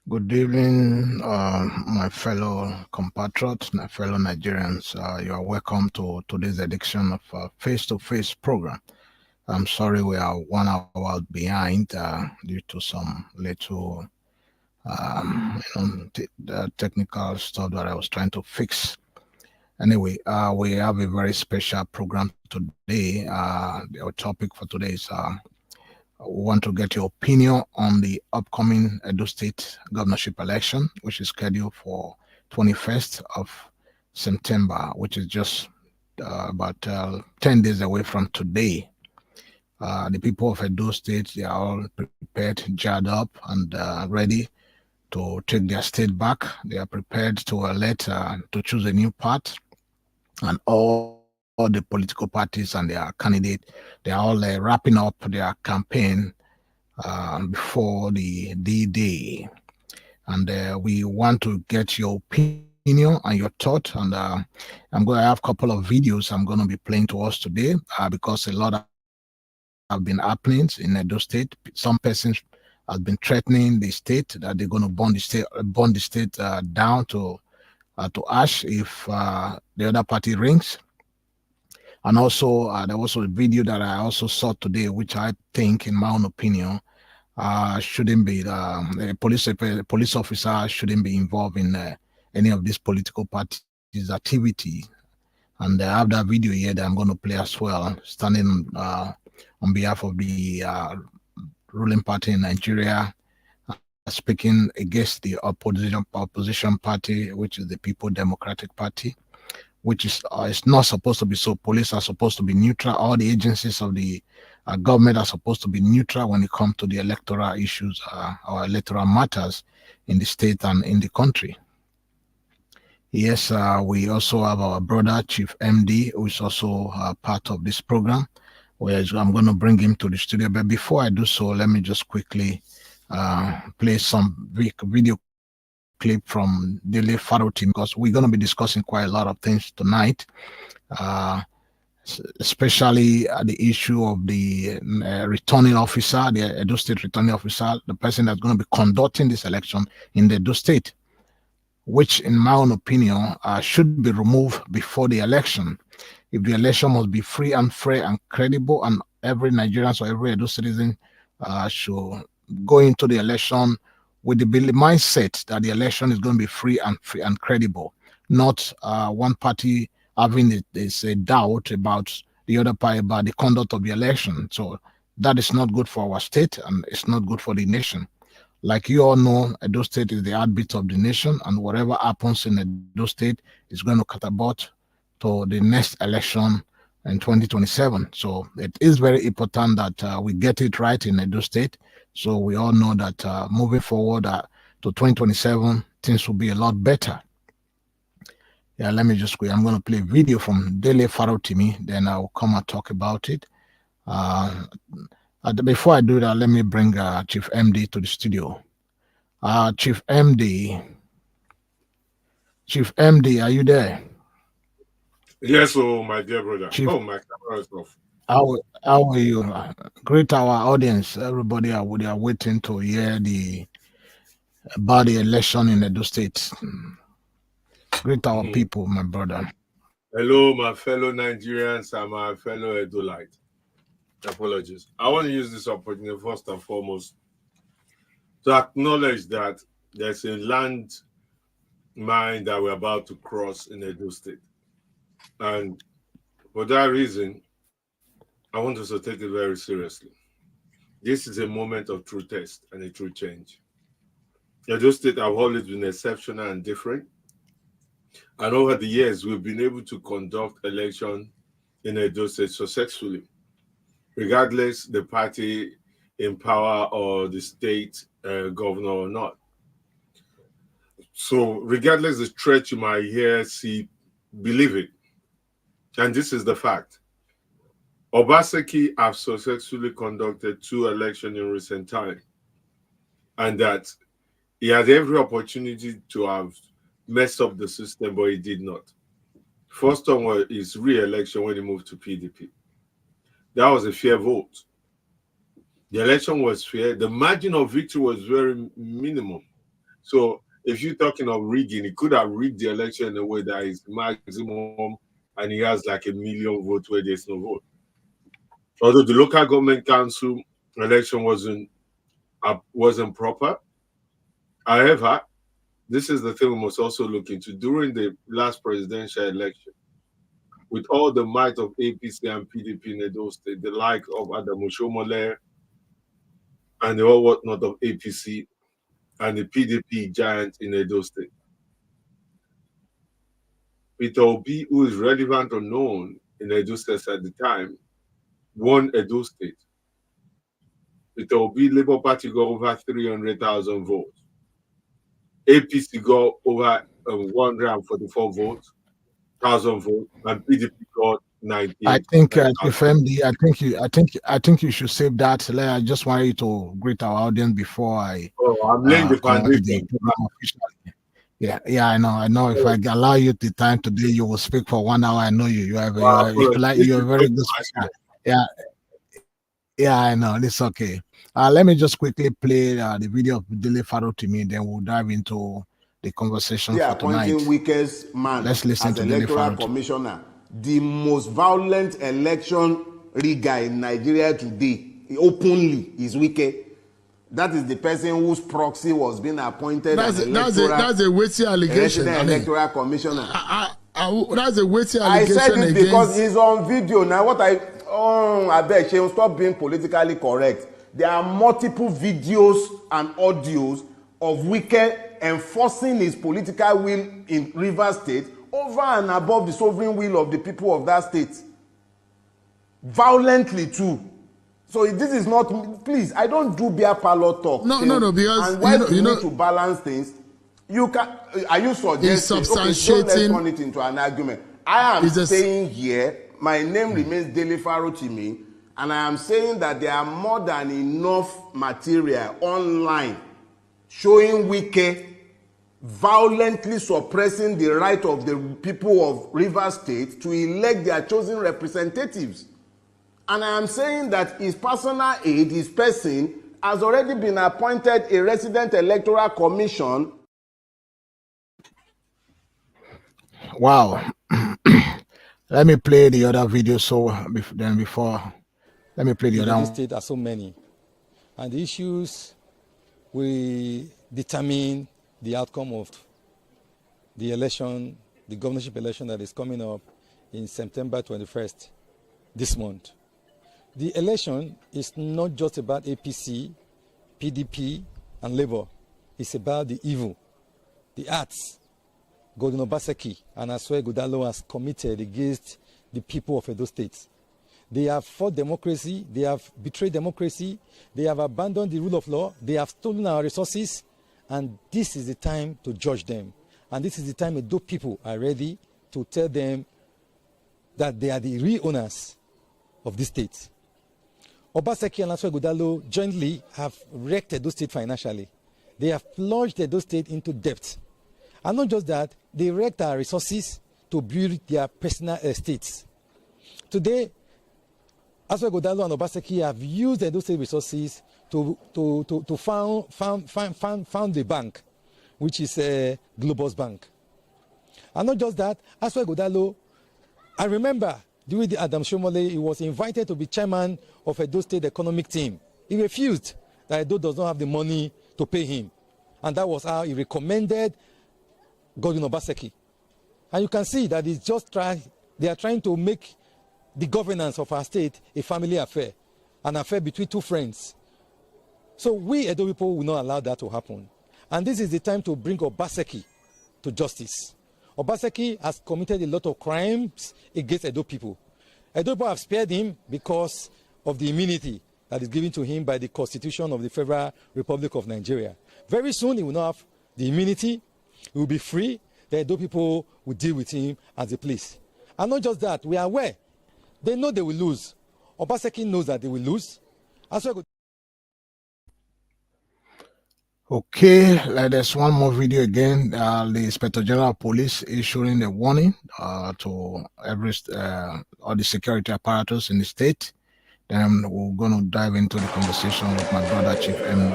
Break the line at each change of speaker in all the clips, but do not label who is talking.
Good evening, my fellow compatriots, my fellow Nigerians. You are welcome to today's edition of Face-to-Face program. I'm sorry we are 1 hour behind due to some little technical stuff that I was trying to fix. Anyway, we have a very special program today. Our topic for today is we want to get your opinion on the upcoming Edo State governorship election, which is scheduled for 21st of September, which is just about 10 days away from today. The people of Edo State, they are all prepared, jarred up, and ready to take their state back. They are prepared to elect, to choose a new path, and all the political parties and their candidate, they are all wrapping up their campaign before the D-Day. And we want to get your opinion and your thought. And I'm going to have a couple of videos I'm going to be playing to us today because a lot have been happening in Edo State. Some persons has been threatening the state that they're going to burn the state down to ash if the other party rings. And also, there was a video that I also saw today, which I think, in my own opinion, shouldn't be a police officer shouldn't be involved in any of these political parties' activity. And I have that video here that I'm going to play as well, standing on behalf of the ruling party in Nigeria, speaking against the opposition party, which is the People Democratic Party, which is not supposed to be so. Police are supposed to be neutral. All the agencies of the government are supposed to be neutral when it comes to the electoral issues or electoral matters in the state and in the country. Yes, we also have our brother Chief MD, who is also part of this program. Where I'm going to bring him to the studio. But before I do so, let me just quickly play some video clip from Daily Faro team, because we're going to be discussing quite a lot of things tonight, uh, especially the issue of the returning officer, the Edo State returning officer, the person that's going to be conducting this election in the Edo State, which, in my own opinion, should be removed before the election. If the election must be free and fair and credible, and every Nigerian or every Edo citizen should go into the election with the mindset that the election is going to be free and credible, not one party having this a doubt about the other party about the conduct of the election. So that is not good for our state, and it's not good for the nation. Like you all know, Edo State is the heartbeat of the nation, and whatever happens in Edo State is going to catapult to the next election in 2027. So it is very important that we get it right in Edo State. So we all know that moving forward to 2027, things will be a lot better. Yeah, let me just quick. I'm going to play a video from Dele Farotimi, then I'll come and talk about it. Uh, Before I do that, let me bring Chief MD to the studio. Chief MD, Chief MD, are you there?
Yes, oh my dear brother.
Chief,
Oh, my camera is off.
how are you? Greet our audience. Everybody they are waiting to hear about the election in Edo State. Greet our
Mhm.
people, my brother.
Hello, my fellow Nigerians and my fellow Edolite. Apologies. I want to use this opportunity first and foremost to acknowledge that there's a land mine that we're about to cross in Edo State. And for that reason, I want us to take it very seriously. This is a moment of true test and a true change. Edo State have always been exceptional and different. And over the years, we've been able to conduct election in Edo State successfully, regardless the party in power or the state governor or not. So, regardless the threat you might hear, see, believe it. And this is the fact. Obaseki have successfully conducted 2 elections in recent time, and that he had every opportunity to have messed up the system, but he did not. First one was his re-election when he moved to PDP. That was a fair vote. The election was fair. The margin of victory was very minimum. So if you're talking of rigging, he could have rigged the election in a way that is maximum and he has like 1 million votes where there's no vote. Although the local government council election wasn't proper. However, this is the thing we must also look into. During the last presidential election, with all the might of APC and PDP in Edo State, the like of Adamu Shomole and the all whatnot of APC and the PDP giant in Edo State, Peter Obi, who is relevant or known in Edo State at the time, won Edo State. Peter Obi, Labour Party got over 300,000 votes. APC got over 144 votes, and PDP got 98.
I think FMD, I think you should save that. I just want you to greet our audience before I.
Oh, I'm laying the foundation.
Yeah, I know. If I allow you the time today, you will speak for 1 hour. I know you. You're a very good speaker. Yeah, I know. It's okay. Let me just quickly play the video of Dele Faro to me, then we'll dive into the conversation for tonight.
Weakest man
Let's listen
as
to
electoral commissioner, the most violent election rigger in Nigeria today, openly, is Wike. That is the person whose proxy was being appointed as
that's a weighty allegation.
Electoral commissioner.
That's a weighty allegation.
I said it because he's on video. Now I beg she will stop being politically correct. There are multiple videos and audios of Wike enforcing his political will in Rivers State over and above the sovereign will of the people of that state. Violently too. So this is not, please, I don't do beer parlor talk.
No, because
and why you need to balance things. You can, are you suggesting, okay, so let's turn it into an argument. I am saying here, my name remains Dele Faro Timi, and I am saying that there are more than enough material online showing Wike violently suppressing the right of the people of Rivers State to elect their chosen representatives. And I am saying that his personal aide, his person, has already been appointed a resident electoral commission.
Wow. Let me play the other video. Let me play the other one.
The state are so many, and the issues will determine the outcome of the election, the governorship election that is coming up in September 21st, this month. The election is not just about APC, PDP, and Labour. It's about the evil, the acts Governor Obaseki and Asue Godalo has committed against the people of Edo State. They have fought democracy, they have betrayed democracy, they have abandoned the rule of law, they have stolen our resources, and this is the time to judge them. And this is the time Edo people are ready to tell them that they are the real owners of this state. Obaseki and Asue Godalo jointly have wrecked Edo State financially. They have plunged Edo State into debt. And not just that, they wrecked our resources to build their personal estates. Today, Asue Godalo and Obaseki have used Edo State resources to found the bank, which is Globus Bank. And not just that, Asue Godalo, I remember during the Adam Shomole, he was invited to be chairman of Edo State economic team. He refused that Edo does not have the money to pay him. And that was how he recommended Godwin Obaseki. And you can see that they are trying to make the governance of our state a family affair, an affair between two friends. So we Edo people will not allow that to happen. And this is the time to bring Obaseki to justice. Obaseki has committed a lot of crimes against Edo people. Edo people have spared him because of the immunity that is given to him by the Constitution of the Federal Republic of Nigeria. Very soon he will not have the immunity. He will be free. The Edo people will deal with him as they please. And not just that, we are aware. They know they will lose. Obaseki knows that they will lose.
Okay, there's one more video again. The Inspector General of Police issuing a warning to all the security apparatus in the state. Then we're going to dive into the conversation with my brother, Chief M.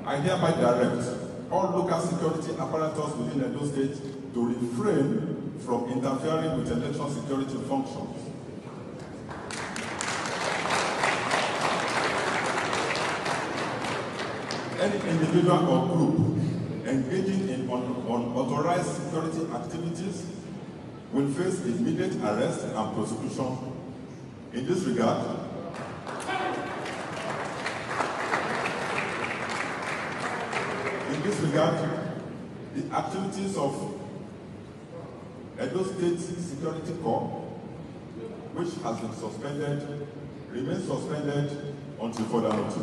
I hereby direct all local security apparatus within Edo State to refrain from interfering with election security functions. Any individual or group engaging in unauthorized security activities will face immediate arrest and prosecution. In this regard, the activities of Edo State Security Corps, which has been suspended, remains suspended until further notice.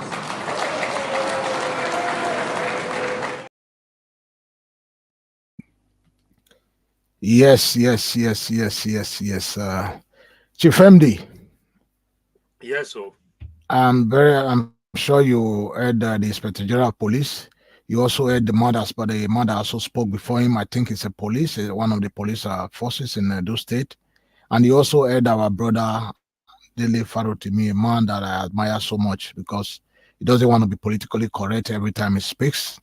Yes. Chief MD.
Yes, sir.
I'm sure you heard the Inspector General of Police. You also heard the mothers, but the mother also spoke before him. I think it's a police, one of the police forces in Edo State. And you also heard our brother Dele Farotimi, a man that I admire so much because he doesn't want to be politically correct every time he speaks.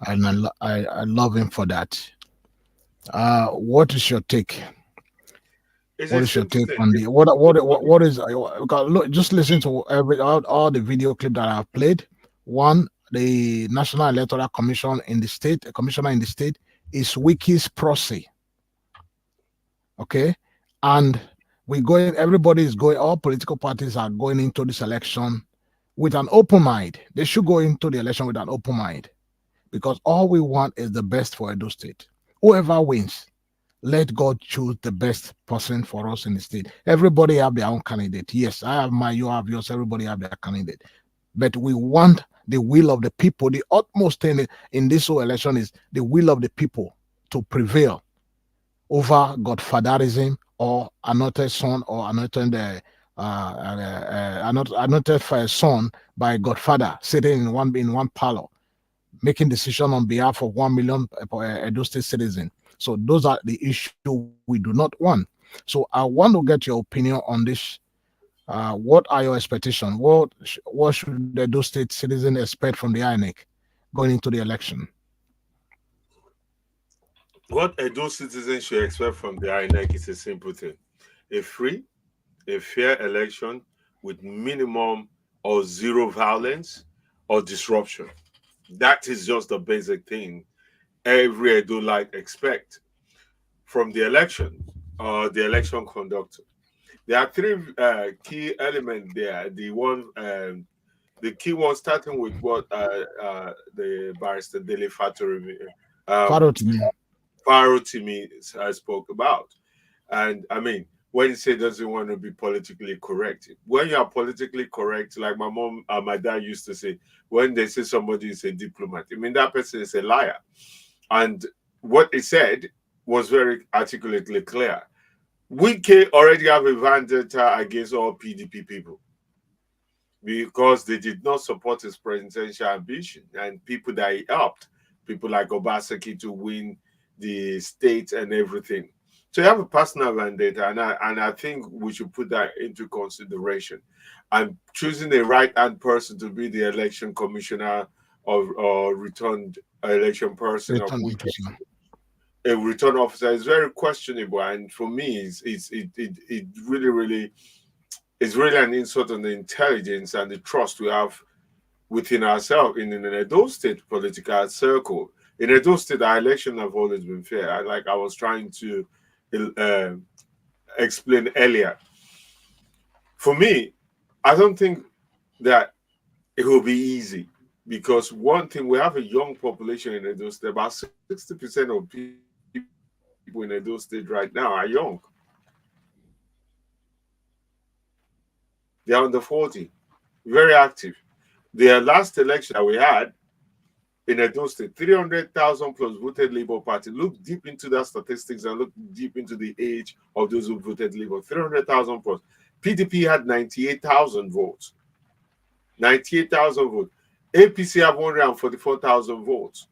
And I love him for that. What is your take? What is your take on the what is look, just listen to all the video clip that I've played. One, the National Electoral Commission in the state, a commissioner in the state, is Wiki's proxy. Okay, and everybody is going, all political parties are going into this election with an open mind. They should go into the election with an open mind because all we want is the best for Edo State. Whoever wins, let God choose the best person for us in the state. Everybody have their own candidate. Yes, I have mine, you have yours, everybody have their candidate. But we want the will of the people. The utmost thing in this whole election is the will of the people to prevail over godfatherism or anointed son or anointed son by godfather sitting in one parlor, making decision on behalf of 1 million Edo State citizens. So those are the issues we do not want. So I want to get your opinion on this. What are your expectations? What should the Edo State citizen expect from the INEC going into the election?
What Edo citizens should expect from the INEC is a simple thing: a free, a fair election with minimum or zero violence or disruption. That is just the basic thing every Edo-like expect from the election or the election conductor. There are three key elements there. The key one, starting with what the barrister Dele Farotimi spoke about. And I mean, when he said doesn't want to be politically correct, when you are politically correct, like my mom, my dad used to say, when they say somebody is a diplomat, I mean that person is a liar. And what he said was very articulately clear. Wike already have a vendetta against all PDP people because they did not support his presidential ambition and people that he helped, people like Obaseki to win the state and everything. So you have a personal vendetta, and I think we should put that into consideration. And choosing a right-hand person to be the election commissioner or returned election person of which a return officer is very questionable. And for me, it really is really an insult on the intelligence and the trust we have within ourselves in an Edo State political circle. In Edo State, our election have always been fair. I was trying to explain earlier. For me, I don't think that it will be easy because one thing, we have a young population in Edo State. About 60% of people in Edo State right now are young. They are under 40, very active. The last election that we had in Edo State, 300,000 plus voted Labour Party. Look deep into that statistics and look deep into the age of those who voted Labour. 300,000 plus. PDP had 98,000 votes. 98,000 votes. APC have 144,000 votes.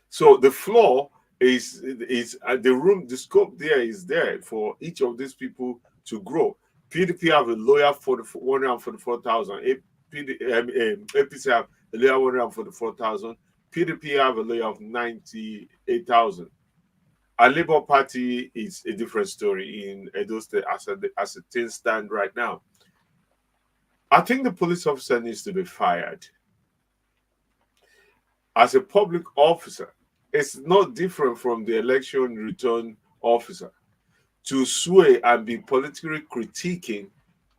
So the floor is the room, the scope there is there for each of these people to grow. PDP have a lawyer for the 144,000. APC have a lawyer 144,000. PDP have a layer of 98,000. Our Labour Party is a different story in Edo State as things stand right now. I think the police officer needs to be fired. As a public officer, it's not different from the election return officer to sway and be politically critiquing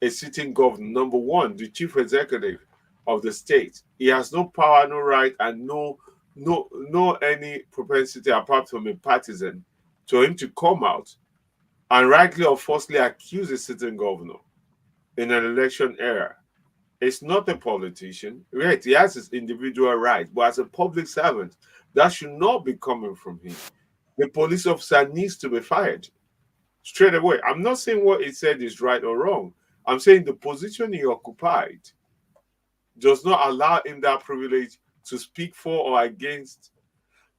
a sitting governor. Number one, the chief executive of the state. He has no power, no right, and no any propensity apart from a partisan to him to come out and rightly or falsely accuse a sitting governor in an election era. It's not a politician. Right, he has his individual right, but as a public servant, that should not be coming from him. The police officer needs to be fired straight away. I'm not saying what he said is right or wrong. I'm saying the position he occupied does not allow him that privilege to speak for or against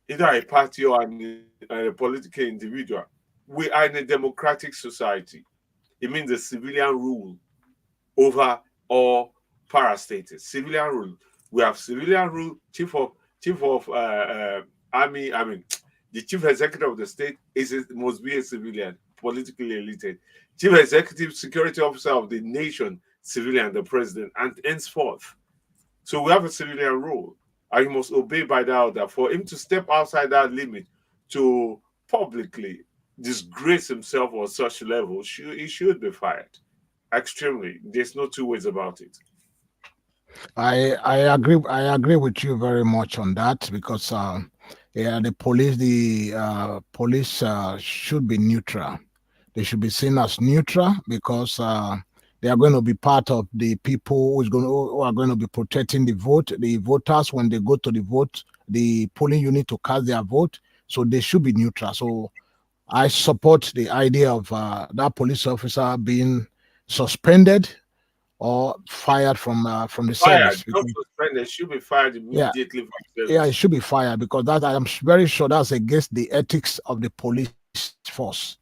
either a party or a political individual. We are in a democratic society. It means the civilian rule over all parastatals. Civilian rule. We have civilian rule. Chief of army. I mean, the chief executive of the state must be a civilian, politically elected. Chief executive security officer of the nation, civilian, the president, and henceforth. So we have a civilian rule, and he must obey by that order. For him to step outside that limit to publicly disgrace himself on such level, he should be fired. Extremely. There's no two ways about it.
I agree with you very much on that, because the police should be neutral. They should be seen as neutral, because they are going to be part of the people who are going to be protecting the voters when they go to the polling unit to cast their vote. So they should be neutral. So I support the idea of that police officer being suspended or fired from the service.
Not suspended, should be fired immediately from service.
Yeah, it should be fired, because that, I am very sure, that's against the ethics of the police force.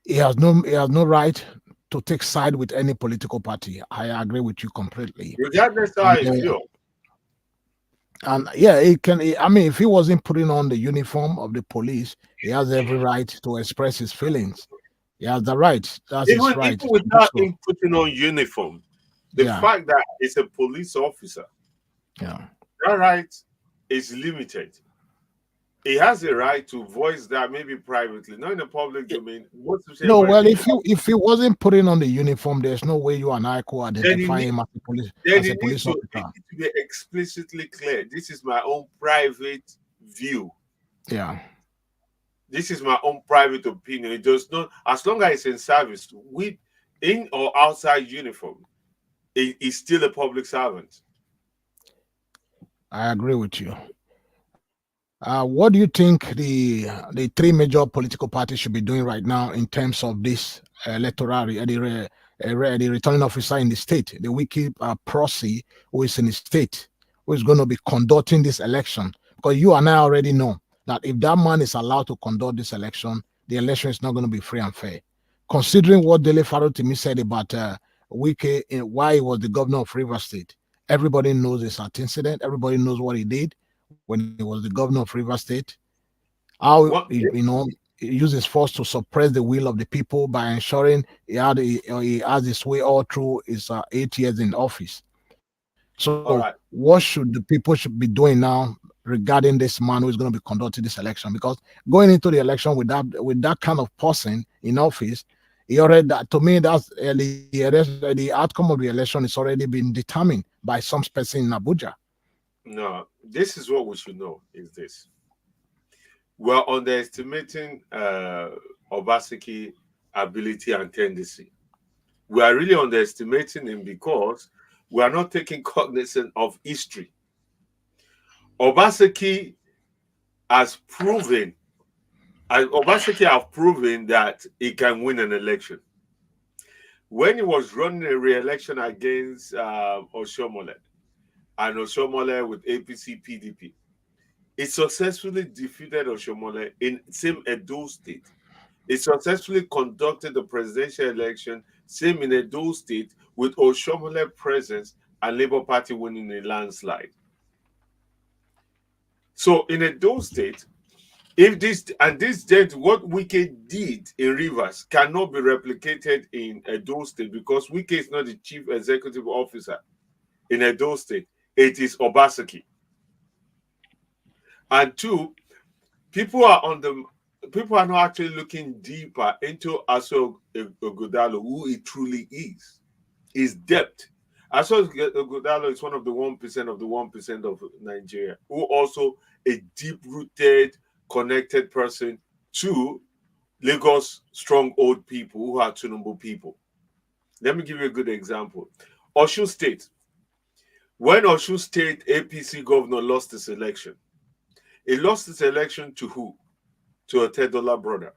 He has no right to take side with any political party. I agree with you completely.
Regardless how I feel.
And yeah, if he wasn't putting on the uniform of the police, he has every right to express his feelings. He has the right. That's his right.
Even without him putting on uniform, the fact that it's a police officer, that right is limited. He has a right to voice that, maybe privately, not in the public domain.
No, well, if he wasn't putting on the uniform, there's no way you and I could identify him as a police officer.
It needs to be explicitly clear. This is my own private view.
Yeah.
This is my own private opinion. It does not, as long as it's in service, in or outside uniform, he's still a public servant.
I agree with you. What do you think the three major political parties should be doing right now in terms of this electoral, the returning officer in the state, the wiki proxy who is in the state, who is going to be conducting this election? Because you and I already know that if that man is allowed to conduct this election, the election is not going to be free and fair. Considering what Dele Farotimi said about Wike, why he was the governor of Rivers State, everybody knows this incident. Everybody knows what he did when he was the governor of Rivers State. How he used his force to suppress the will of the people by ensuring he has his way all through his 8 years in office. So what should the people be doing now regarding this man who is going to be conducting this election? Because going into the election with that kind of person in office, he already, to me, that's the outcome of the election is already been determined by some person in Abuja.
No, this is what we should know, is this. We're underestimating Obaseki ability and tendency. We are really underestimating him because we are not taking cognizance of history. Obaseki has proven that he can win an election. When he was running a re-election against Oshomole, and Oshomole with APC PDP, he successfully defeated Oshomole in same Edo State. He successfully conducted the presidential election, same in Edo State, with Oshomole presence and Labour Party winning a landslide. So in Edo State, if this what Wike did in Rivers cannot be replicated in Edo State, because Wike is not the chief executive officer in Edo State. It is Obaseki. And two, people are not actually looking deeper into Aso Ogodalo, who he truly is. His depth. Aso Ogodalo is one of the 1% of the 1% of Nigeria, who also a deep-rooted, connected person to Lagos strong old people who are Tinubu people. Let me give you a good example. Osun State. When Osun State APC governor lost his election, he lost his election to who? To a $10 brother,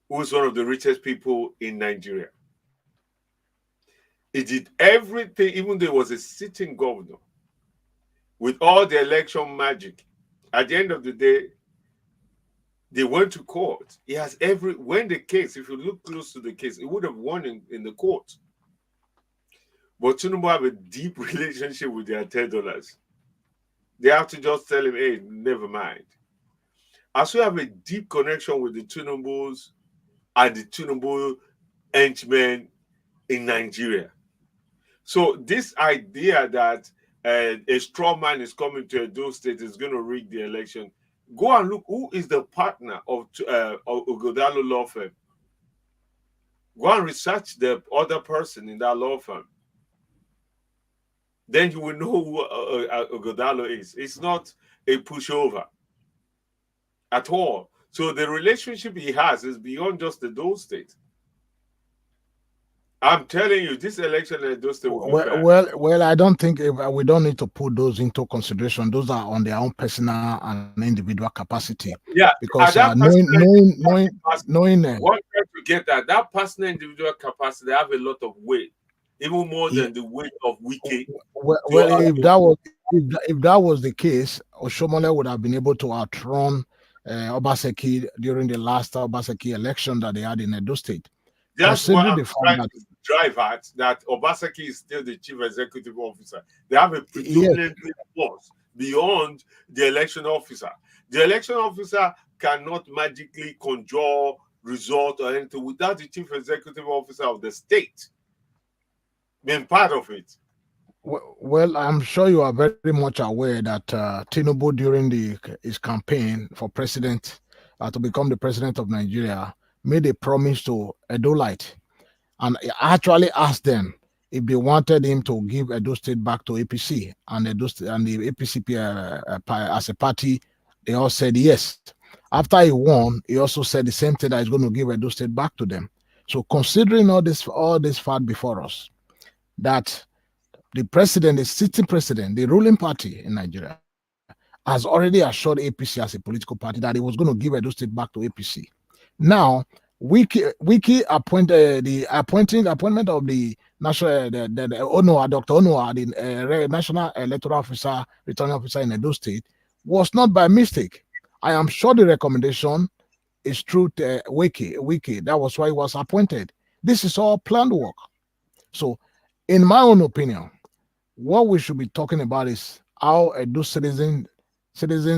who is one of the richest people in Nigeria. He did everything, even though he was a sitting governor, with all the election magic. At the end of the day, they went to court. He has when the case, if you look close to the case, he would have won in the court. But Tinubu have a deep relationship with their $10. They have to just tell him, hey, never mind. As we have a deep connection with the Tinubus and the Tinubu henchmen in Nigeria. So this idea that a straw man is coming to Edo State is going to rig the election, go and look who is the partner of Ogodalo law firm. Go and research the other person in that law firm. Then you will know who Ogodalo is. It's not a pushover at all. So the relationship he has is beyond just the Edo State. I'm telling you, this election in Edo State will be fair.
Well, I don't think we don't need to put those into consideration. Those are on their own personal and individual capacity.
Yeah,
because knowing
one to get that personal individual capacity, they have a lot of weight. Even more than the weight of Wike.
Well, if that was the case, Oshomole would have been able to outrun Obaseki during the last Obaseki election that they had in Edo State.
That's what I'm trying to drive at, that Obaseki is still the chief executive officer. They have a predominantly force beyond the election officer. The election officer cannot magically conjure result or anything without the chief executive officer of the state being part of it.
Well, I'm sure you are very much aware that Tinubu, during his campaign for president, to become the president of Nigeria, made a promise to Edolite, and actually asked them if they wanted him to give Edo State back to APC, and Edo State, and the APC as a party, they all said yes. After he won, he also said the same thing, that he's going to give Edo State back to them. So considering all this fact before us, that the president, the sitting president, the ruling party in Nigeria, has already assured APC as a political party that he was going to give Edo State back to APC. Now, Wike appointed the appointment of the national Onua, Dr. Onua, the national electoral officer, returning officer in Edo State, was not by mistake. I am sure the recommendation is through Wike. That was why he was appointed. This is all planned work. So, in my own opinion, what we should be talking about is how Edo citizens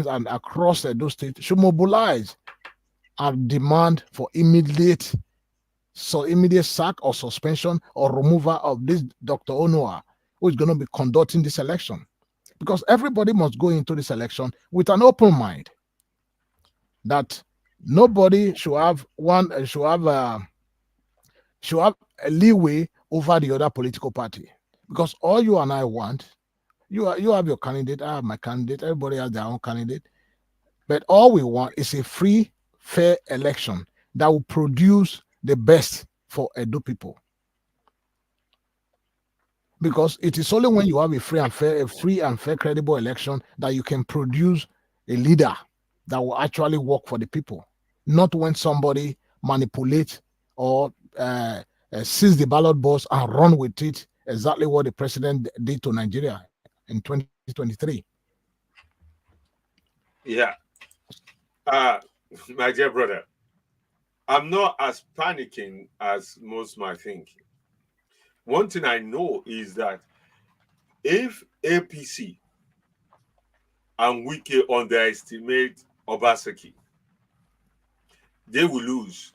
and across Edo State should mobilize and demand for immediate sack or suspension or removal of this Dr. Onua, who is going to be conducting this election. Because everybody must go into this election with an open mind, that nobody should have a leeway over the other political party. Because all you and I want, you have your candidate, I have my candidate, everybody has their own candidate, but all we want is a free, fair election that will produce the best for Edo people. Because it is only when you have a free and fair, credible election that you can produce a leader that will actually work for the people. Not when somebody manipulates or seize the ballot box and run with it, exactly what the president did to Nigeria in 2023.
Yeah. My dear brother, I'm not as panicking as most might think. One thing I know is that if APC and Wike underestimate Obaseki, they will lose.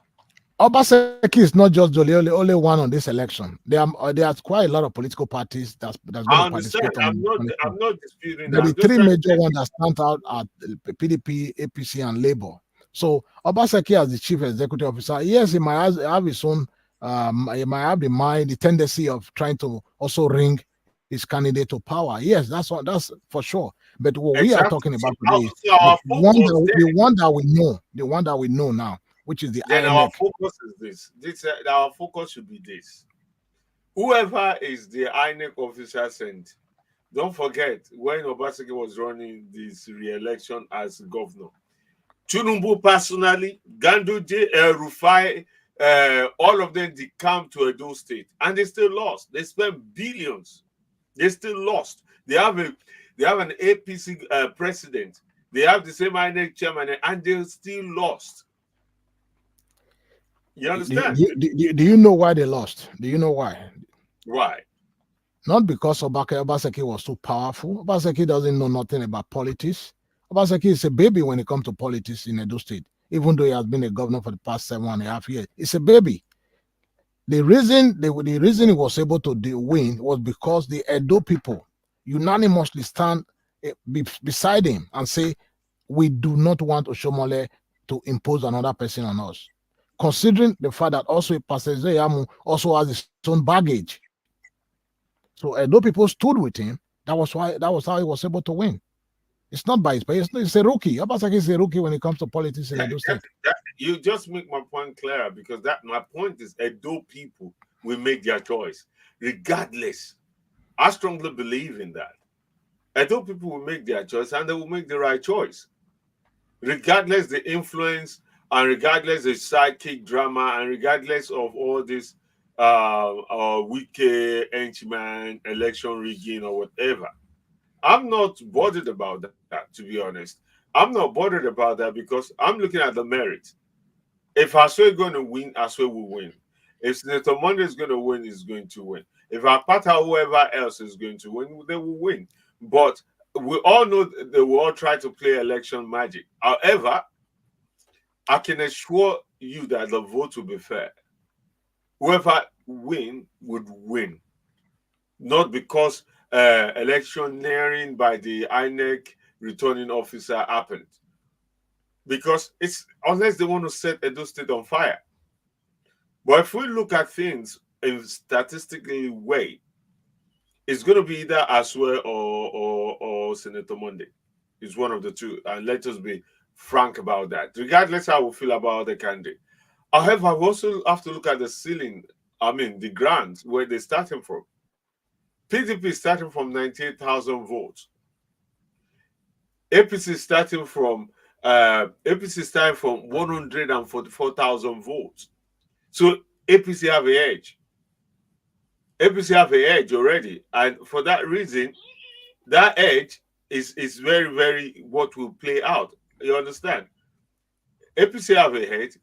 Obaseki is not just the only one on this election. There's quite a lot of political parties that's going to participate.
I'm not disputing
that.
The
three major ones that stand out are PDP, APC, and Labour. So Obaseki, as the chief executive officer, yes, he might have his own. He might have the tendency of trying to also ring his candidate to power. Yes, that's for sure. But what we are talking about today is the one that we know now, which is the
then
INEC.
Our focus is this. Our focus should be this. Whoever is the INEC officer sent, don't forget when Obaseki was running this re-election as governor, Tinubu personally, Ganduje, Rufai, all of them decamped to Edo State, and they still lost. They spent billions. They still lost. They have an APC president. They have the same INEC chairman, and they still lost. You understand?
Do you know why they lost? Do you know why?
Why?
Not because Obaseki was too powerful. Obaseki doesn't know nothing about politics. Obaseki is a baby when it comes to politics in Edo State, even though he has been a governor for the past 7.5 years. It's a baby. The reason he was able to win was because the Edo people unanimously stand beside him and say, we do not want Oshomole to impose another person on us. Considering the fact that also Pastor Yamu also has his own baggage. So Edo people stood with him. That was how he was able to win. It's not by his pay. It's a rookie. Obaseki is a rookie when it comes to politics in Edo State.
You just make my point clearer, because my point is Edo people will make their choice regardless. I strongly believe in that. Edo people will make their choice, and they will make the right choice, regardless the influence, and regardless the sidekick drama, and regardless of all this Wike henchman election rigging or whatever. I'm not bothered about that, to be honest. I'm not bothered about that because I'm looking at the merit. If Aswe is going to win, Aswe will win. If Senator Monday is going to win, he's going to win. If Apata, whoever else is going to win, they will win. But we all know they will all try to play election magic. However, I can assure you that the vote will be fair. Whoever win would win. Not because electioneering by the INEC returning officer happened. Because it's unless they want to set Edo State on fire. But if we look at things in statistically way, it's going to be either Aswe or Senator Monday. It's one of the two. And let us be frank about that, regardless how we feel about the candidate. However, we also have to look at the ceiling, the grants, where they're starting from. PDP is starting from 98,000 votes. APC starting from 144,000 votes. So APC have an edge. APC have an edge already, and for that reason, that edge is very, very what will play out. You understand? APC have a edge.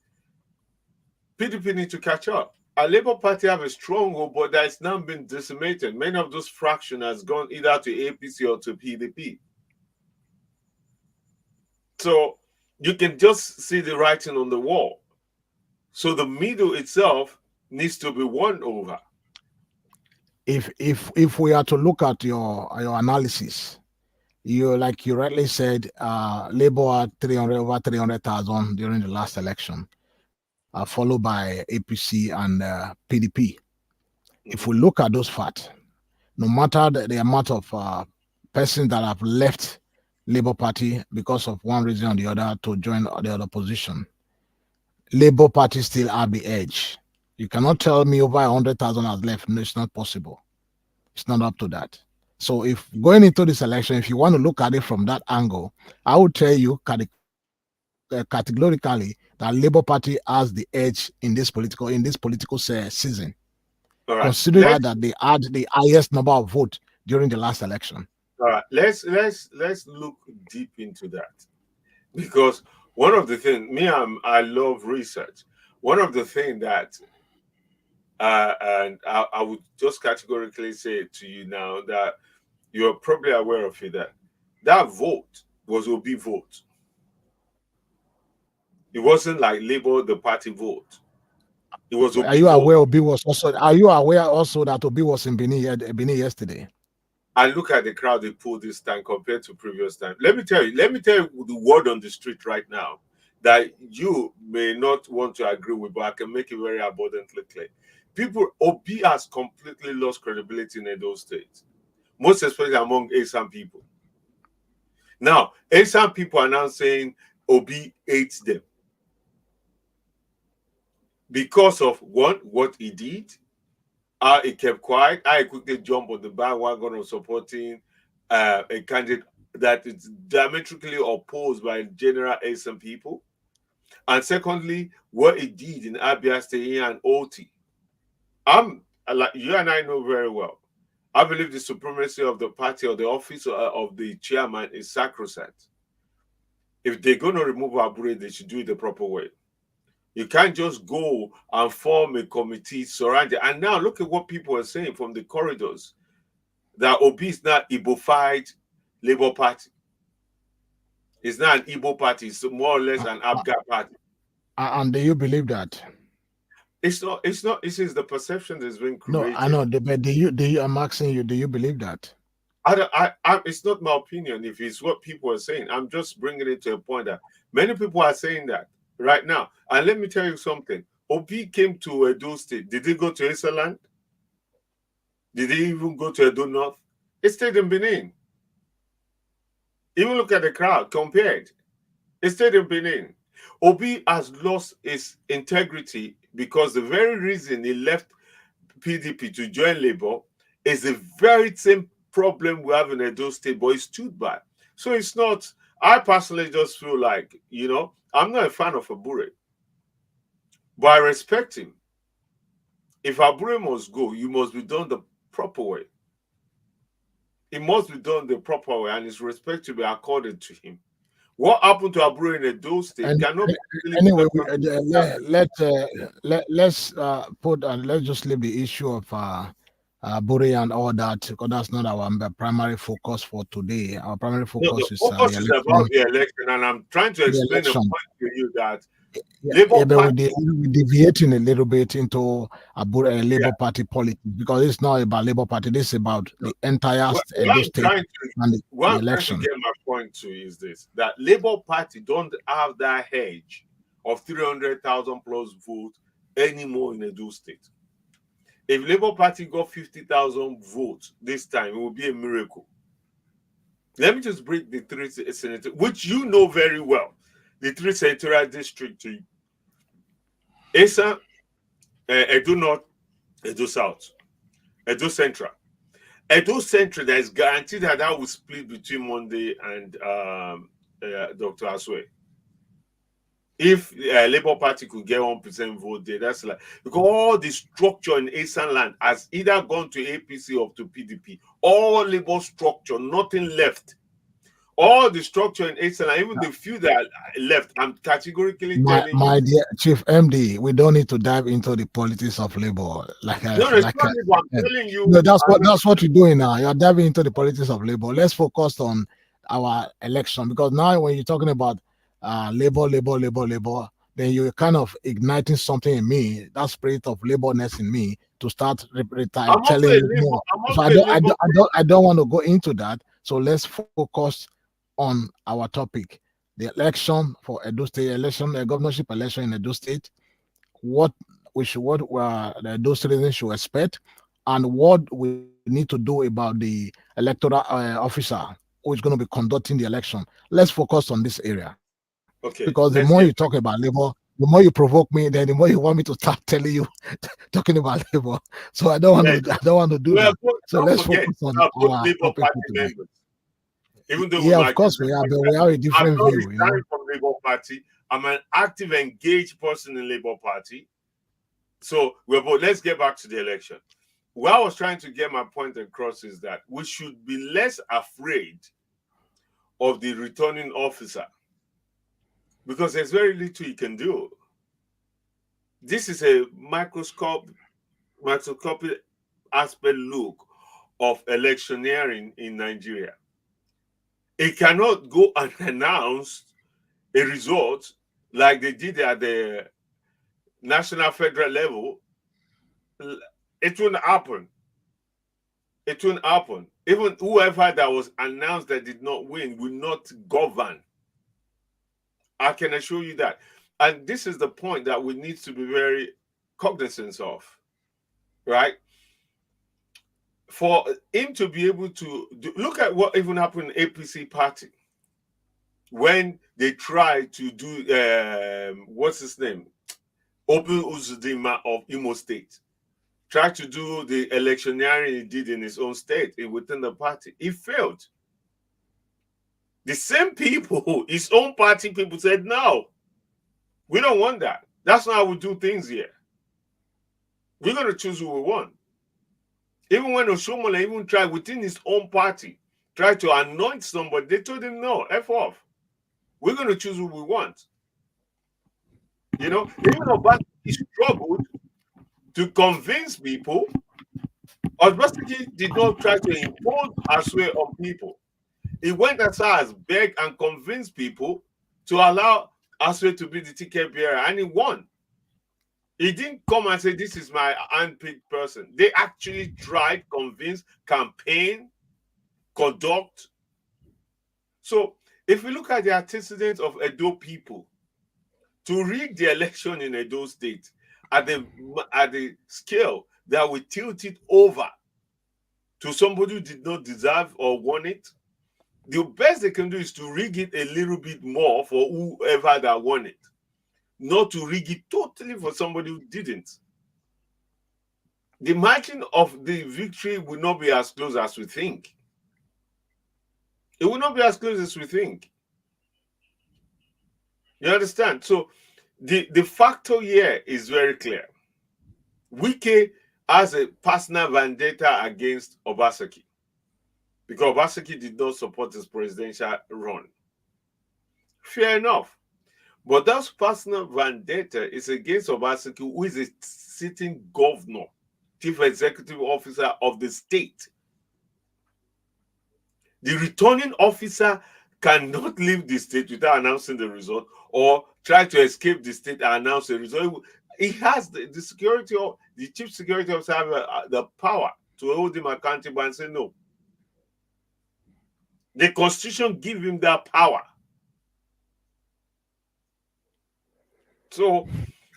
PDP need to catch up. Our Labour Party have a stronghold, but that is now been decimated. Many of those fractions has gone either to APC or to PDP. So you can just see the writing on the wall. So the middle itself needs to be won over.
If we are to look at your analysis, like you rightly said, Labour had over 300,000 during the last election, followed by APC and PDP. If we look at those facts, no matter the amount of persons that have left Labour Party because of one reason or the other to join the other position, Labour Party still have the edge. You cannot tell me over 100,000 has left. No, it's not possible. It's not up to that. So if going into this election, if you want to look at it from that angle, I would tell you categorically that Labour Party has the edge in this political season. All right. Considering that they had the highest number of votes during the last election.
All right, let's look deep into that, because one of the things I love research. One of the things that and I would just categorically say to you now that you're probably aware of it, that vote was Obi vote. It wasn't like Labour, the party vote. It was Obi.
Are you aware Obi was also? Are you aware also that Obi was in Benin yesterday?
And look at the crowd they pulled this time compared to previous time. Let me tell you the word on the street right now that you may not want to agree with, but I can make it very abundantly clear. Obi has completely lost credibility in Edo State, most especially among ASAM people. Now, ASAM people are now saying Obi hates them because of what he did, how he kept quiet, how he quickly jumped on the bandwagon of supporting a candidate that is diametrically opposed by general ASAM people. And secondly, what he did in Abia State and OT. Like you and I know very well. I believe the supremacy of the party or the office of the chairman is sacrosanct. If they're going to remove Abure, they should do it the proper way. You can't just go and form a committee surrounding. And now look at what people are saying from the corridors, that Obi is not Igbo-fied Labour Party. It's not an Igbo party. It's more or less an Abga party.
And do you believe that?
It's not. This is the perception that's been created.
No, I know. But do you? I'm asking you. Do you believe that?
It's not my opinion. If it's what people are saying, I'm just bringing it to a point that many people are saying that right now. And let me tell you something. Obi came to Edo State. Did he go to Esaland? Did he even go to Edo North? He stayed in Benin. Even look at the crowd compared. He stayed in Benin. Obi has lost his integrity because the very reason he left PDP to join Labour is the very same problem we have in Edo State, but he stood by. So it's not, I personally just feel like, I'm not a fan of Abure, but I respect him. If Abure must go, you must be done the proper way. It must be done the proper way, and his respect to be accorded to him. What happened to Abure in Edo State cannot be
anyway. Let's just leave the issue of Abure and all that, because that's not our primary focus for today. Our primary focus
is about the election, and I'm trying to explain the point to you that
we're deviating a little bit into Labour Party politics, because it's not about Labour Party. This is about the entire Edo State and the election.
I'm trying to get my point to is this: that Labour Party don't have that hedge of 300,000 plus votes anymore in Edo State. If Labour Party got 50,000 votes this time, it will be a miracle. Let me just break the three senators, which you know very well. The three senatorial districts to you. Esa, Edo North, Edo South, Edo Central. Edo Central, there is guaranteed that will split between Monday and Dr. Aswe. If Labour Party could get 1% vote there, that's like, because all the structure in Eastern land has either gone to APC or to PDP. All Labour structure, nothing left. All the structure in Eastern land, even the few that are left, I'm categorically telling you.
My dear Chief MD, we don't need to dive into the politics of Labour.
I'm telling you.
No, that's what you're doing now. You're diving into the politics of Labour. Let's focus on our election, because now when you're talking about Labour, then you're kind of igniting something in me, that spirit of Labourness in me, to start telling you more. So I don't want to go into that. So let's focus on our topic, the election for Edo State, the governorship election in Edo State. What the Edo citizens should expect, and what we need to do about the electoral officer who is going to be conducting the election. Let's focus on this area.
Okay.
Because the more you talk about Labour, the more you provoke me, then the more you want me to start telling you, talking about Labour. So I don't want to do that. So let's focus on our topic today.
Even though
of course we are, but we have a different view.
From Labour Party, I'm an active, engaged person in Labour Party. So let's get back to the election. What I was trying to get my point across is that we should be less afraid of the returning officer, because there's very little you can do. This is a microscopic aspect look of electioneering in Nigeria. It cannot go and announce a result like they did at the national federal level. It won't happen. It won't happen. Even whoever that was announced that did not win will not govern. I can assure you that. And this is the point that we need to be very cognizant of, right? For him to be able to look at what even happened in APC party when they tried to do what's his name, Open Uzudima of Imo State, tried to do the electioneering he did in his own state within the party. He failed. The same people, his own party people, said no, we don't want that. That's not how we do things here. We're going to choose who we want. Even when Oshomola even tried within his own party, tried to anoint somebody, they told him no, F off. We're going to choose who we want. You know, even Obaseki struggled to convince people. Obaseki did not try to impose Asue on people. He went as far as beg and convince people to allow Asue to be the ticket bearer, and he won. He didn't come and say, this is my handpicked person. They actually tried, convince, campaign, conduct. So if we look at the antecedents of Edo people, to rig the election in Edo State at the scale that we tilt it over to somebody who did not deserve or want it, the best they can do is to rig it a little bit more for whoever that won it. Not to rig it totally for somebody who didn't. The margin of the victory will not be as close as we think. It will not be as close as we think. You understand? So the factor here is very clear. Wike has a personal vendetta against Obaseki because Obaseki did not support his presidential run. Fair enough. But that personal vendetta is against Obaseki, who is a sitting governor, chief executive officer of the state. The returning officer cannot leave the state without announcing the result or try to escape the state and announce the result. He has the security, of the chief security officer have the power to hold him accountable and say no. The constitution gives him that power. So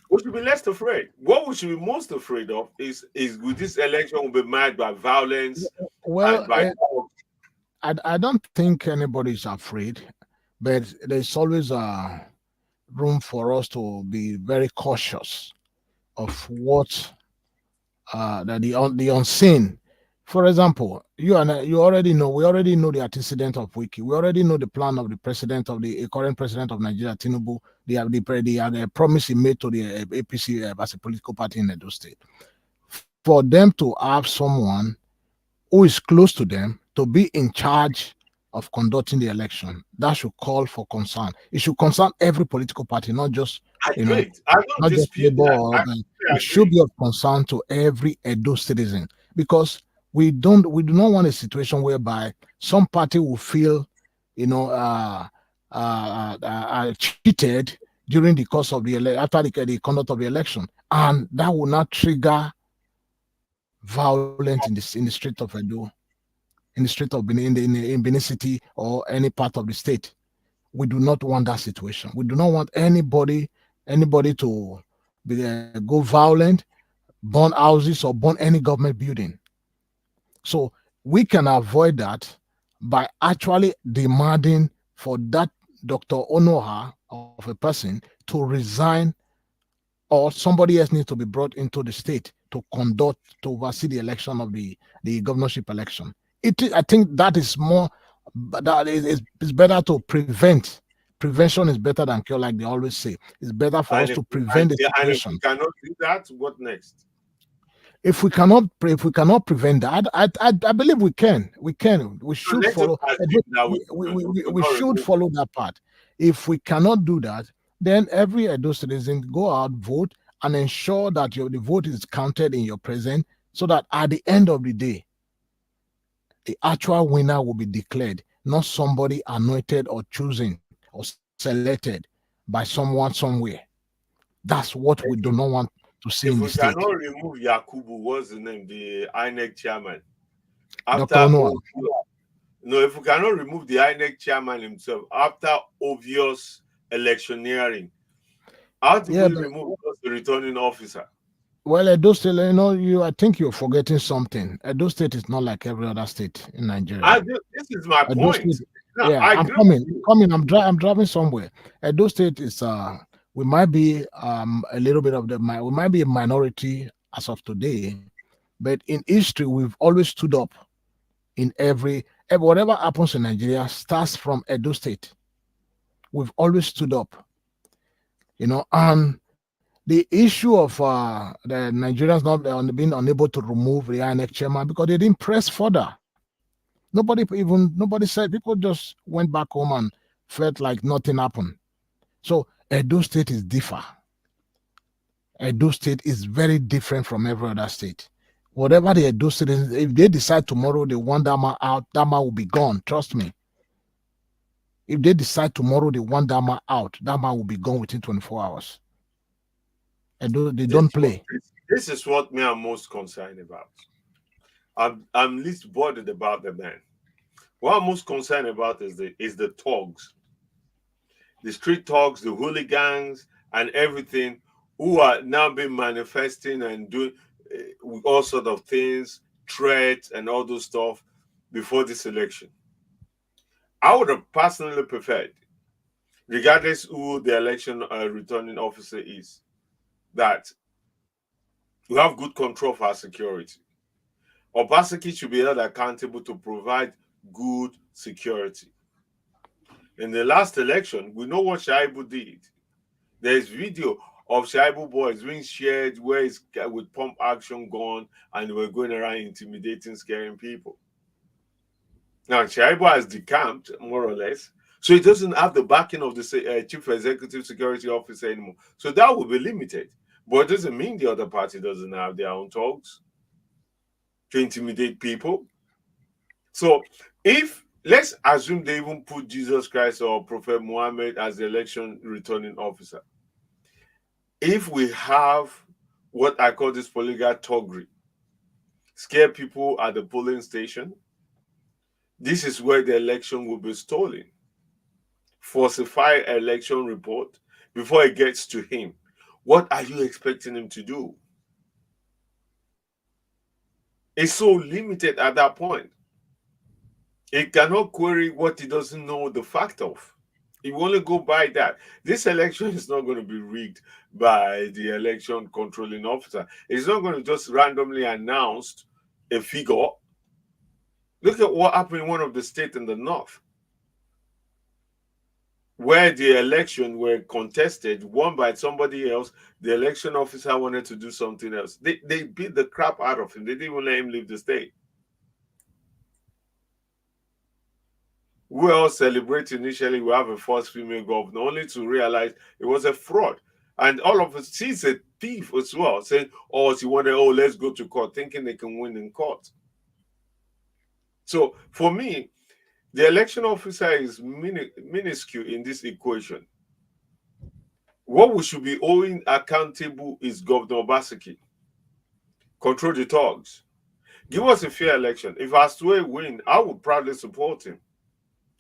we should be less afraid. What we should be most afraid of is with this election will be marked by violence.
Well, I don't think anybody is afraid, but there's always a room for us to be very cautious of what the unseen. For example, you already know, we already know the antecedent of Wiki. We already know the plan of the president of the current president of Nigeria, Tinubu. The promise he made to the APC as a political party in Edo State. For them to have someone who is close to them to be in charge of conducting the election, that should call for concern. It should concern every political party, not just not just Labour. It should be of concern to every Edo citizen, because we do not want a situation whereby some party will feel, cheated during the course of after the conduct of the election, and that will not trigger violence in the street of Edo, in the street of Benin, in Benin City or any part of the state. We do not want that situation. We do not want anybody to go violent, burn houses or burn any government building. So we can avoid that by actually demanding for that Dr. Onoha of a person to resign, or somebody else needs to be brought into the state to oversee the election of the governorship election. I think that is more, that it's better to prevent. Prevention is better than cure, like they always say. It's better for us to prevent the situation.
And if we cannot do that, what next?
If we cannot prevent that, I believe we can. We should follow. We should follow that part. If we cannot do that, then every Edo citizen go out, vote, and ensure that the vote is counted in your presence, so that at the end of the day, the actual winner will be declared not somebody anointed or chosen or selected by someone somewhere. That's what we do not want to see
If
in
we
the state.
cannot remove Yakubu, what's the name? The INEC chairman.
Dr.
After
Onua.
no, if we cannot remove the INEC chairman himself after obvious electioneering, how do
Yeah,
we
but
remove the returning officer?
well, Edo State, I think you're forgetting something. Edo State is not like every other state in Nigeria.
This is my
Edo
point.
State,
No,
yeah,
I
I'm
agree
coming.
with you.
I'm driving somewhere. Edo State is we might be a little bit of we might be a minority as of today, but in history we've always stood up in whatever happens in Nigeria starts from Edo State. We've always stood up, and the issue of the Nigerians not being unable to remove the INEC chairman because they didn't press further. Nobody said, people just went back home and felt like nothing happened. So Edo State is different. Edo State is very different from every other state. Whatever the Edo State is, if they decide tomorrow they want that man out, that man will be gone. Trust me. If they decide tomorrow they want that man out, that man will be gone within 24 hours. They don't play.
This is what me I'm most concerned about. I'm least bothered about the man. What I'm most concerned about is the thugs, the street thugs, the hooligans, and everything who are now being manifesting and doing all sort of things, threats, and all those stuff before this election. I would have personally preferred, regardless who the election returning officer is, that we have good control of our security. Obaseki should be held accountable to provide good security. In the last election, we know what Shaibu did. There's video of Shaibu boys being shared where he's with pump action gun and they were going around intimidating, scaring people. Now, Shaibu has decamped, more or less, so he doesn't have the backing of the chief executive security officer anymore. So that will be limited. But it doesn't mean the other party doesn't have their own thugs to intimidate people. So if let's assume they even put Jesus Christ or Prophet Muhammad as the election returning officer, if we have what I call this polygamous thuggery, scare people at the polling station, this is where the election will be stolen. Falsify election report before it gets to him. What are you expecting him to do? It's so limited at that point. He cannot query what he doesn't know the fact of. He will only go by that. This election is not going to be rigged by the election controlling officer. It's not going to just randomly announce a figure. Look at what happened in one of the states in the north, where the election were contested, won by somebody else. The election officer wanted to do something else. They beat the crap out of him. They didn't even let him leave the state. We all celebrate initially, we have a first female governor, only to realize it was a fraud. And all of us, she's a thief as well, saying, oh, she wanted, oh, let's go to court, thinking they can win in court. So for me, the election officer is minuscule in this equation. What we should be owing accountable is Governor Obaseki. Control the thugs. Give us a fair election. If Asue win, I would proudly support him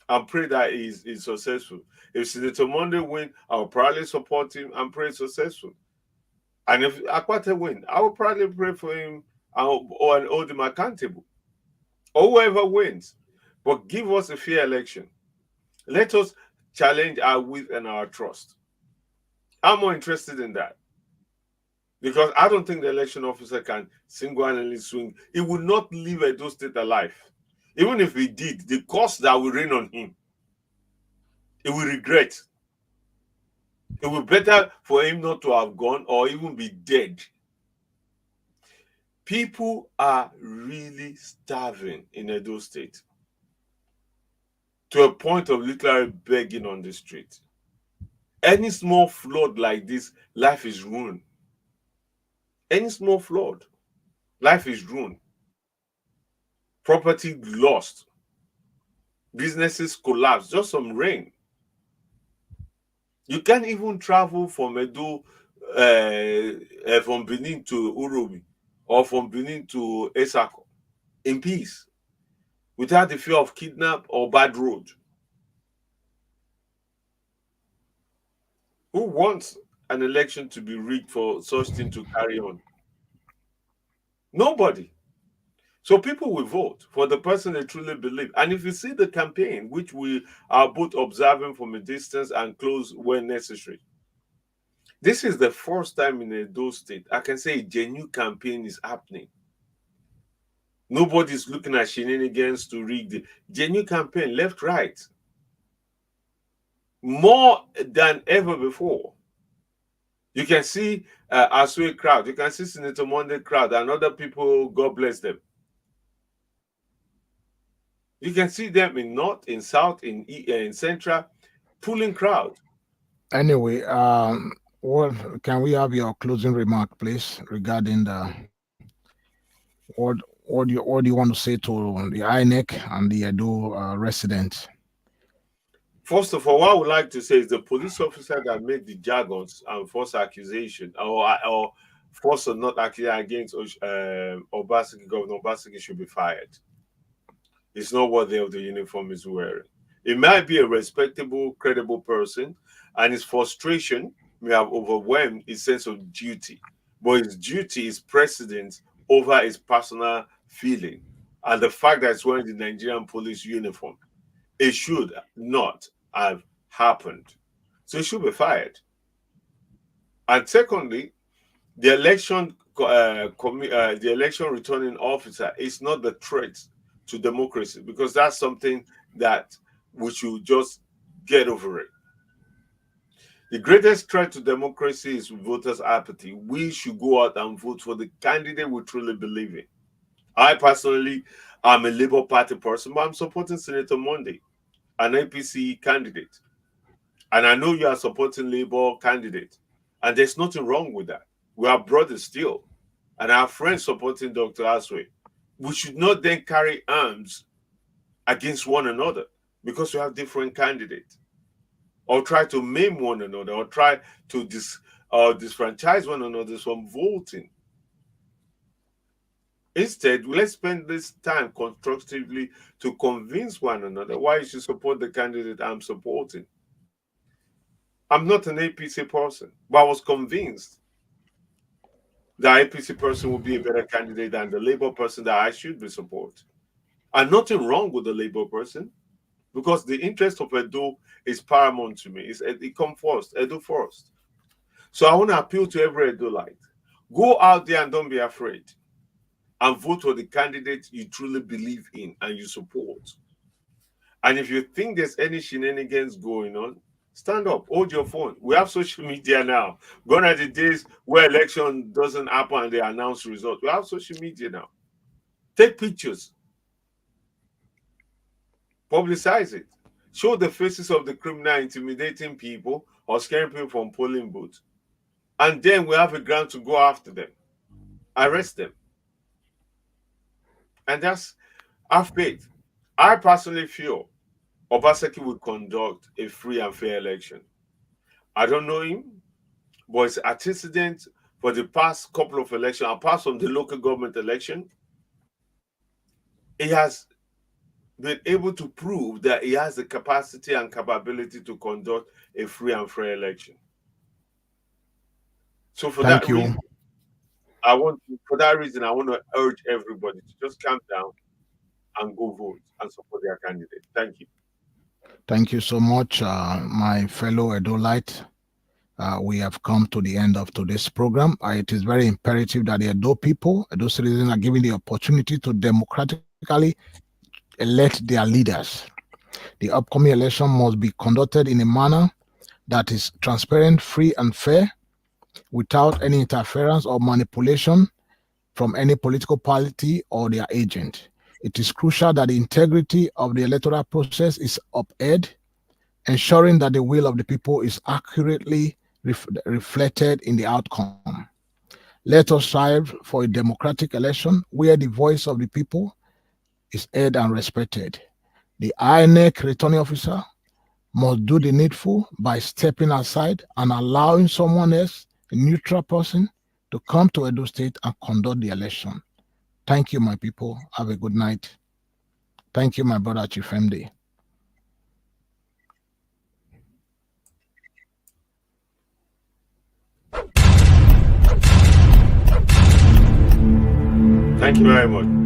and pray that he's successful. If Senator Monday win, I will probably support him and pray successful. And if Akwate win, I will probably pray for him and hold him accountable. Or whoever wins. But give us a fair election. Let us challenge our wit and our trust. I'm more interested in that. Because I don't think the election officer can single-handedly swing. He will not leave Edo State alive. Even if he did, the cost that will rain on him, he will regret. It will be better for him not to have gone or even be dead. People are really starving in Edo State to a point of literally begging on the street. Any small flood like this, life is ruined. Any small flood, life is ruined. Property lost. Businesses collapse, just some rain. You can't even travel from Edo, from Benin to Urobi, or from Benin to Esako in peace, without the fear of kidnap or bad road. Who wants an election to be rigged for such thing to carry on? Nobody. So people will vote for the person they truly believe. And if you see the campaign, which we are both observing from a distance and close when necessary, this is the first time in Edo State I can say a genuine campaign is happening. Nobody's looking at shenanigans to rig the genuine campaign, left, right. More than ever before. You can see Asue crowd, you can see Senator Monday crowd, and other people, God bless them. You can see them in North, in South, in Central, pulling crowd.
Anyway, what can we have your closing remark, please, regarding the what do you want to say to the INEC and the Edo residents?
First of all, what I would like to say is the police officer that made the jargons and false accusation or false or not accusation against Obaseki, Governor Obaseki, should be fired. It's not worthy of the uniform he's wearing. It might be a respectable, credible person, and his frustration may have overwhelmed his sense of duty. But his duty is precedence over his personal feeling. And the fact that he's wearing the Nigerian police uniform, it should not have happened. So he should be fired. And secondly, the election returning officer is not the threat to democracy, because that's something that we should just get over it. The greatest threat to democracy is voters' apathy. We should go out and vote for the candidate we truly believe in. I personally am a Labour Party person, but I'm supporting Senator Monday, an APC candidate. And I know you are supporting Labour candidate. And there's nothing wrong with that. We are brothers still. And our friends supporting Dr. Aswe. We should not then carry arms against one another because we have different candidates, or try to maim one another, or try to disfranchise one another from voting. Instead, let's spend this time constructively to convince one another why you should support the candidate I'm supporting. I'm not an APC person, but I was convinced the APC person would be a better candidate than the Labour person that I should be supporting. And nothing wrong with the Labour person, because the interest of Edo is paramount to me. It comes first, Edo first. So I want to appeal to every Edoite. Go out there and don't be afraid. And vote for the candidate you truly believe in and you support. And if you think there's any shenanigans going on, stand up, hold your phone. We have social media now. Gone are the days where election doesn't happen and they announce results. We have social media now. Take pictures. Publicize it. Show the faces of the criminal intimidating people or scaring people from polling booths. And then we have a ground to go after them. Arrest them. And that's our faith. I personally feel Obaseki will conduct a free and fair election. I don't know him, but it's antecedent for the past couple of elections, apart from the local government election. He has been able to prove that he has the capacity and capability to conduct a free and fair election. So for that reason, I want to urge everybody to just calm down and go vote and support their candidate. Thank you.
Thank you so much, my fellow Edolite. We have come to the end of today's program. It is very imperative that the Edo people, Edo citizens, are given the opportunity to democratically elect their leaders. The upcoming election must be conducted in a manner that is transparent, free, and fair, without any interference or manipulation from any political party or their agent. It is crucial that the integrity of the electoral process is upheld, ensuring that the will of the people is accurately reflected in the outcome. Let us strive for a democratic election where the voice of the people is heard and respected. The INEC returning officer must do the needful by stepping aside and allowing someone else, a neutral person, to come to Edo State and conduct the election. Thank you, my people. Have a good night. Thank you, my brother Chief MD.
Thank you very much.